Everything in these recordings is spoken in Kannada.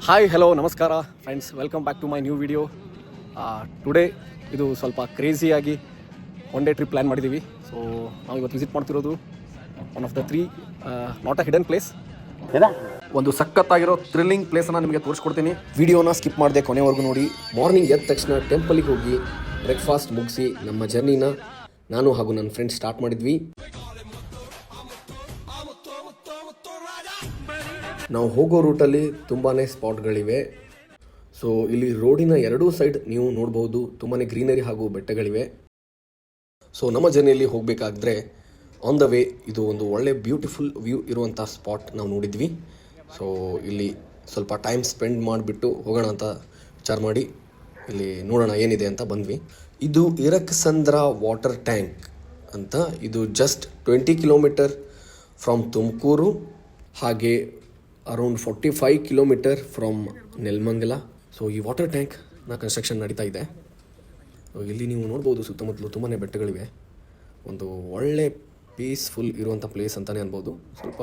ಹಾಯ್ ಹಲೋ ನಮಸ್ಕಾರ friends, welcome back to my new video. Today ಇದು ಸ್ವಲ್ಪ ಕ್ರೇಜಿಯಾಗಿ ಒನ್ ಡೇ ಟ್ರಿಪ್ ಪ್ಲ್ಯಾನ್ ಮಾಡಿದ್ದೀವಿ. ಸೊ ನಾವು ಇವತ್ತು ವಿಸಿಟ್ ಮಾಡ್ತಿರೋದು one of the 3 not a hidden place, ಒಂದು ಸಖತ್ತಾಗಿರೋ ಥ್ರಿಲ್ಲಿಂಗ್ ಪ್ಲೇಸನ್ನು ನಿಮಗೆ ತೋರಿಸ್ಕೊಡ್ತೀನಿ. ವಿಡಿಯೋನ ಸ್ಕಿಪ್ ಮಾಡದೆ ಕೊನೆವರೆಗೂ ನೋಡಿ. ಮಾರ್ನಿಂಗ್ ಎದ್ದ ತಕ್ಷಣ ಟೆಂಪಲಿಗೆ ಹೋಗಿ ಬ್ರೇಕ್ಫಾಸ್ಟ್ ಮುಗಿಸಿ ನಮ್ಮ ಜರ್ನಿನ ನಾನು ಹಾಗೂ ನನ್ನ ಫ್ರೆಂಡ್ಸ್ ಸ್ಟಾರ್ಟ್ ಮಾಡಿದ್ವಿ. ನಾವು ಹೋಗೋ ರೂಟಲ್ಲಿ ತುಂಬಾ ಸ್ಪಾಟ್ಗಳಿವೆ. ಸೊ ಇಲ್ಲಿ ರೋಡಿನ ಎರಡೂ ಸೈಡ್ ನೀವು ನೋಡ್ಬೋದು, ತುಂಬಾ ಗ್ರೀನರಿ ಹಾಗೂ ಬೆಟ್ಟಗಳಿವೆ. ಸೊ ನಮ್ಮ ಜರ್ನಿಯಲ್ಲಿ ಹೋಗಬೇಕಾದ್ರೆ ಆನ್ ದ ವೇ ಇದು ಒಂದು ಒಳ್ಳೆ ಬ್ಯೂಟಿಫುಲ್ ವ್ಯೂ ಇರುವಂಥ ಸ್ಪಾಟ್ ನಾವು ನೋಡಿದ್ವಿ. ಸೊ ಇಲ್ಲಿ ಸ್ವಲ್ಪ ಟೈಮ್ ಸ್ಪೆಂಡ್ ಮಾಡಿಬಿಟ್ಟು ಹೋಗೋಣ ಅಂತ ವಿಚಾರ ಮಾಡಿ ಇಲ್ಲಿ ನೋಡೋಣ ಏನಿದೆ ಅಂತ ಬಂದ್ವಿ. ಇದು ಇರಕ್ಸಂದ್ರ ವಾಟರ್ ಟ್ಯಾಂಕ್ ಅಂತ. ಇದು ಜಸ್ಟ್ 20 ಕಿಲೋಮೀಟರ್ ಫ್ರಮ್ ತುಮಕೂರು, ಹಾಗೆ around 45 kilometre from Nelamangala. So ಈ ವಾಟರ್ ಟ್ಯಾಂಕ್ನ ಕನ್ಸ್ಟ್ರಕ್ಷನ್ ನಡೀತಾ ಇದೆ. ಇಲ್ಲಿ ನೀವು ನೋಡ್ಬೋದು ಸುತ್ತಮುತ್ತಲು ತುಂಬಾ ಬೆಟ್ಟಗಳಿವೆ. ಒಂದು ಒಳ್ಳೆ ಪೀಸ್ಫುಲ್ ಇರುವಂಥ ಪ್ಲೇಸ್ ಅಂತಲೇ ಅನ್ಬೋದು. ಸ್ವಲ್ಪ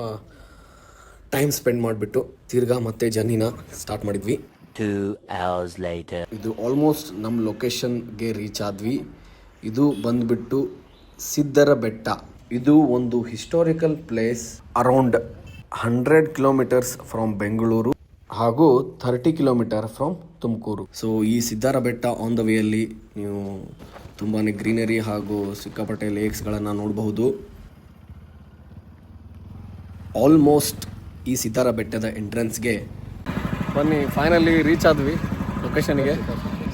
ಟೈಮ್ ಸ್ಪೆಂಡ್ ಮಾಡಿಬಿಟ್ಟು ತಿರ್ಗಾ ಮತ್ತೆ ಜರ್ನಿನ ಸ್ಟಾರ್ಟ್ ಮಾಡಿದ್ವಿ. 2 hours later. ಇದು ಆಲ್ಮೋಸ್ಟ್ ನಮ್ಮ ಲೊಕೇಶನ್ಗೆ ರೀಚ್ ಆದ್ವಿ. ಇದು ಬಂದ್ಬಿಟ್ಟು ಸಿದ್ದರ ಬೆಟ್ಟ. ಇದು ಒಂದು historical place, around 100 kilometres from Bengaluru ಹಾಗೂ 30 ಕಿಲೋಮೀಟರ್ ಫ್ರಮ್ ತುಮಕೂರು. ಸೊ ಈ ಸಿದ್ದಾರ ಬೆಟ್ಟ ಆನ್ ದ ವೇಯಲ್ಲಿ ನೀವು ತುಂಬಾ ಗ್ರೀನರಿ ಹಾಗೂ ಸಿಕ್ಕಾಪಟ್ಟೆ ಲೇಕ್ಸ್ಗಳನ್ನು ನೋಡಬಹುದು. ಆಲ್ಮೋಸ್ಟ್ ಈ ಸಿದ್ದಾರ ಬೆಟ್ಟದ ಎಂಟ್ರೆನ್ಸ್ಗೆ ಬನ್ನಿ, ಫೈನಲಿ ರೀಚ್ ಆದ್ವಿ ಲೊಕೇಶನ್ಗೆ.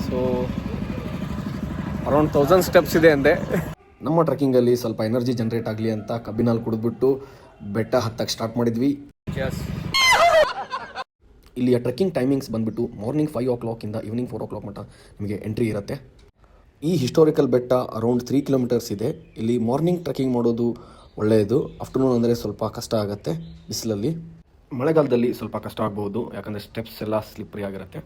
ಸೊ ಅರೌಂಡ್ 1000 ಸ್ಟೆಪ್ಸ್ ಇದೆ ಅಂದೆ. ನಮ್ಮ ಟ್ರೆಕ್ಕಿಂಗಲ್ಲಿ ಸ್ವಲ್ಪ ಎನರ್ಜಿ ಜನ್ರೇಟ್ ಆಗಲಿ ಅಂತ ಕಬ್ಬಿನಲ್ಲಿ ಕುಡಿದ್ಬಿಟ್ಟು ಬೆಟ್ಟ ಹತ್ತಕ್ಕೆ ಸ್ಟಾರ್ಟ್ ಮಾಡಿದ್ವಿ. ಇಲ್ಲಿಯ ಟ್ರೆಕ್ಕಿಂಗ್ ಟೈಮಿಂಗ್ಸ್ ಬಂದ್ಬಿಟ್ಟು ಮಾರ್ನಿಂಗ್ 5 o'clock ಇಂದ ಈವ್ನಿಂಗ್ 4 o'clock ಮಟ್ಟ ನಿಮಗೆ ಎಂಟ್ರಿ ಇರುತ್ತೆ. ಈ ಹಿಸ್ಟಾರಿಕಲ್ ಬೆಟ್ಟ ಅರೌಂಡ್ 3 ಕಿಲೋಮೀಟರ್ಸ್ ಇದೆ. ಇಲ್ಲಿ ಮಾರ್ನಿಂಗ್ ಟ್ರೆಕ್ಕಿಂಗ್ ಮಾಡೋದು ಒಳ್ಳೆಯದು. ಆಫ್ಟರ್ನೂನ್ ಅಂದರೆ ಸ್ವಲ್ಪ ಕಷ್ಟ ಆಗುತ್ತೆ ಬಿಸಿಲಲ್ಲಿ. ಮಳೆಗಾಲದಲ್ಲಿ ಸ್ವಲ್ಪ ಕಷ್ಟ ಆಗ್ಬೋದು, ಯಾಕಂದರೆ ಸ್ಟೆಪ್ಸ್ ಎಲ್ಲ ಸ್ಲಿಪ್ಪರಿ ಆಗಿರುತ್ತೆ.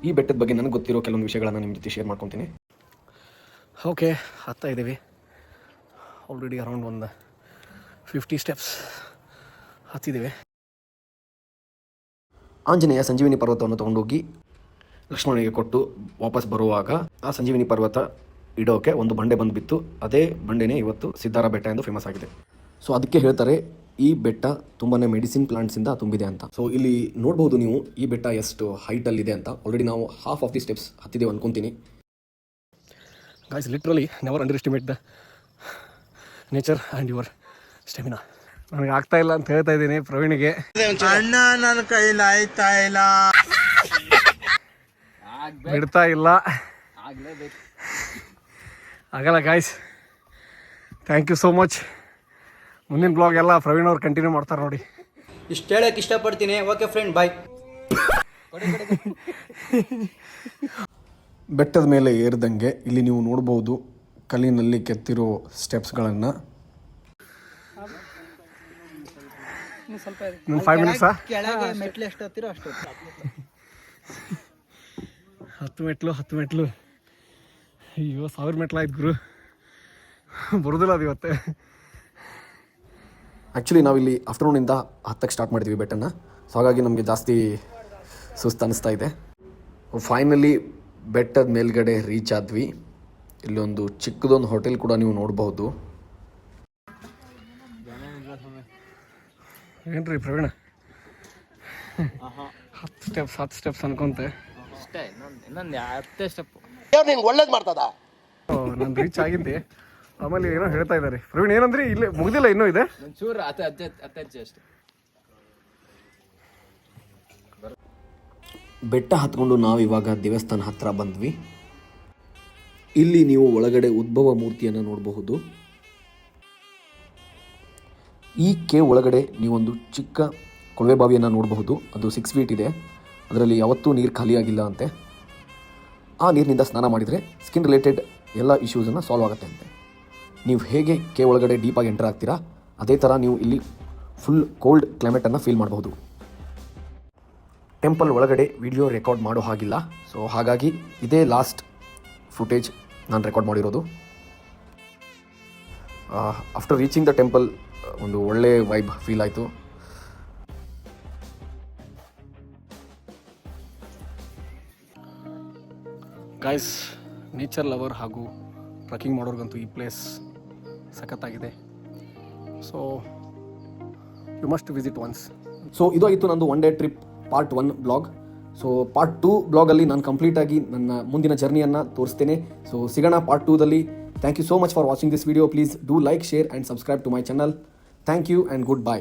ಈ ಬೆಟ್ಟದ ಬಗ್ಗೆ ನನಗೆ ಗೊತ್ತಿರೋ ಕೆಲವೊಂದು ವಿಷಯಗಳನ್ನು ನಿಮ್ಮ ಜೊತೆ ಶೇರ್ ಮಾಡ್ಕೊತೀನಿ. ಓಕೆ, ಹತ್ತಾ ಇದ್ದೀವಿ. ಆಲ್ರೆಡಿ ಅರೌಂಡ್ ಒಂದು 50 ಸ್ಟೆಪ್ಸ್ ಹತ್ತಿದ್ದೀವಿ. ಆಂಜನೇಯ ಸಂಜೀವಿನಿ ಪರ್ವತವನ್ನು ತೊಗೊಂಡೋಗಿ ಲಕ್ಷ್ಮಣನಿಗೆ ಕೊಟ್ಟು ವಾಪಸ್ ಬರುವಾಗ ಆ ಸಂಜೀವಿನಿ ಪರ್ವತ ಇಡೋಕೆ ಒಂದು ಬಂಡೆ ಬಂದು ಬಿತ್ತು. ಅದೇ ಬಂಡೆನೇ ಇವತ್ತು ಸಿದ್ದಾರ ಬೆಟ್ಟ ಎಂದು ಫೇಮಸ್ ಆಗಿದೆ. ಸೊ ಅದಕ್ಕೆ ಹೇಳ್ತಾರೆ ಈ ಬೆಟ್ಟ ತುಂಬಾ ಮೆಡಿಸಿನ್ ಪ್ಲಾಂಟ್ಸಿಂದ ತುಂಬಿದೆ ಅಂತ. ಸೊ ಇಲ್ಲಿ ನೋಡ್ಬೋದು ನೀವು ಈ ಬೆಟ್ಟ ಎಷ್ಟು ಹೈಟಲ್ಲಿದೆ ಅಂತ. ಆಲ್ರೆಡಿ ನಾವು ಹಾಫ್ ಆಫ್ ದಿ ಸ್ಟೆಪ್ಸ್ ಹತ್ತಿದ್ದೇವೆ ಅನ್ಕೊತೀನಿ. Guys, literally never under estimate the nature and your stamina. ನನಗೆ ಆಗ್ತಾ ಇಲ್ಲ ಅಂತ ಹೇಳ್ತಾ ಇದ್ದೀನಿ ಪ್ರವೀಣಿಗೆ. ಅಣ್ಣ ನನ್ನ ಕೈಲಿ ಆಯ್ತಾ ಇಲ್ಲ, ಬಿಡ್ತಾ ಇಲ್ಲ, ಆಗಲ್ಲ. Guys, thank you so much. ಮುಂದಿನ ಬ್ಲಾಗ್ ಎಲ್ಲ ಪ್ರವೀಣ್ ಅವ್ರು ಕಂಟಿನ್ಯೂ ಮಾಡ್ತಾರೆ ನೋಡಿ. ಇಷ್ಟು ಹೇಳಕ್ಕೆ ಇಷ್ಟಪಡ್ತೀನಿ. Okay friend, bye. ಬೆಟ್ಟದ ಮೇಲೆ ಏರಿದಂಗೆ ಇಲ್ಲಿ ನೀವು ನೋಡ್ಬೋದು ಕಲ್ಲಿನಲ್ಲಿ ಕೆತ್ತಿರೋ ಸ್ಟೆಪ್ಸ್ಗಳನ್ನು. 5 ಮಿನಿಟ್ಸಾ? ಮೆಟ್ಲು ಎಷ್ಟು ಹತ್ತಿರೋ ಅಷ್ಟು. 10 ಮೆಟ್ಲು. ಅಯ್ಯೋ, 1000 ಮೆಟ್ಲು ಆಯ್ತು ಗುರು, ಬರೋದಿಲ್ಲ ಅದು ಇವತ್ತೆ. ಆ್ಯಕ್ಚುಲಿ ನಾವಿಲ್ಲಿ ಆಫ್ಟರ್ನೂನಿಂದ ಹತ್ತಕ್ಕೆ ಸ್ಟಾರ್ಟ್ ಮಾಡಿದ್ವಿ ಬೆಟ್ಟನ. ಸೊ ಹಾಗಾಗಿ ನಮಗೆ ಜಾಸ್ತಿ ಸುಸ್ತು ಅನ್ನಿಸ್ತಾ ಇದೆ. ಫೈನಲಿ ಬೆಟ್ಟದ ಮೇಲ್ಗಡೆ ರೀಚ್ ಆದ್ವಿ. ಇಲ್ಲೊಂದು ಚಿಕ್ಕದೊಂದು ಹೋಟೆಲ್ ಕೂಡ ನೀವು ನೋಡಬಹುದು. ಏನ್ರಿ ಪ್ರವೀಣ, 10 ಸ್ಟೆಪ್ಸ್ ಅನ್ಕೊಂತೆ ಅಷ್ಟೇ. ಇನ್ನೊಂದು 10 ಸ್ಟೆಪ್ ಒಳ್ಳೇದು ಮಾಡ್ತದ. ನಾನು ರೀಚ್ ಆಗಿದ್ದೆ. ಆಮೇಲೆ ಏನೋ ಹೇಳ್ತಾ ಇದ್ದಾರೆ ಪ್ರವೀಣ್. ಏನಂದ್ರಿ? ಇಲ್ಲೇ ಮುಗ್ದಿಲ್ಲ, ಇನ್ನೂ ಇದೆ ಒಂಚೂರು ಅತ್ತೆ ಅಷ್ಟೇ. ಬೆಟ್ಟ ಹತ್ಕೊಂಡು ನಾವು ಇವಾಗ ದೇವಸ್ಥಾನ ಹತ್ರ ಬಂದ್ವಿ. ಇಲ್ಲಿ ನೀವು ಒಳಗಡೆ ಉದ್ಭವ ಮೂರ್ತಿಯನ್ನು ನೋಡಬಹುದು. ಈ ಕೇವ್ ಒಳಗಡೆ ನೀವೊಂದು ಚಿಕ್ಕ ಕೊಳವೆ ಬಾವಿಯನ್ನು ನೋಡಬಹುದು. ಅದು 6 ಫೀಟ್ ಇದೆ. ಅದರಲ್ಲಿ ಯಾವತ್ತೂ ನೀರು ಖಾಲಿಯಾಗಿಲ್ಲ ಅಂತೆ. ಆ ನೀರಿನಿಂದ ಸ್ನಾನ ಮಾಡಿದರೆ ಸ್ಕಿನ್ ರಿಲೇಟೆಡ್ ಎಲ್ಲ ಇಶ್ಯೂಸನ್ನು ಸಾಲ್ವ್ ಆಗುತ್ತೆ ಅಂತೆ. ನೀವು ಹೇಗೆ ಕೇವ್ ಒಳಗಡೆ ಡೀಪಾಗಿ ಎಂಟರ್ ಆಗ್ತೀರಾ, ಅದೇ ಥರ ನೀವು ಇಲ್ಲಿ ಫುಲ್ ಕೋಲ್ಡ್ ಕ್ಲೈಮೇಟನ್ನು ಫೀಲ್ ಮಾಡಬಹುದು. ಟೆಂಪಲ್ ಒಳಗಡೆ ವಿಡಿಯೋ ರೆಕಾರ್ಡ್ ಮಾಡೋ ಹಾಗಿಲ್ಲ. ಸೊ ಹಾಗಾಗಿ ಇದೇ ಲಾಸ್ಟ್ ಫುಟೇಜ್ ನಾನು ರೆಕಾರ್ಡ್ ಮಾಡಿರೋದು. ಆಫ್ಟರ್ ರೀಚಿಂಗ್ ದ ಟೆಂಪಲ್ ಒಂದು ಒಳ್ಳೆ ವೈಬ್ ಫೀಲ್ ಆಯಿತು. ಗಾಯ್ಸ್, ನೇಚರ್ ಲವರ್ ಹಾಗೂ ಟ್ರಕ್ಕಿಂಗ್ ಮಾಡೋರ್ಗಂತೂ ಈ ಪ್ಲೇಸ್ ಸಖತ್ತಾಗಿದೆ. So you must visit once. So ಇದು ಆಯಿತು ನಂದು one day trip part 1 blog. So part 2 ಬ್ಲಾಗಲ್ಲಿ ನಾನು ಕಂಪ್ಲೀಟಾಗಿ ನನ್ನ ಮುಂದಿನ ಜರ್ನಿಯನ್ನು ತೋರಿಸ್ತೇನೆ. ಸೊ ಸಿಗೋಣ part 2ದಲ್ಲಿ. Thank you so much for watching this video. Please do like, share and subscribe to my channel. Thank you and good by.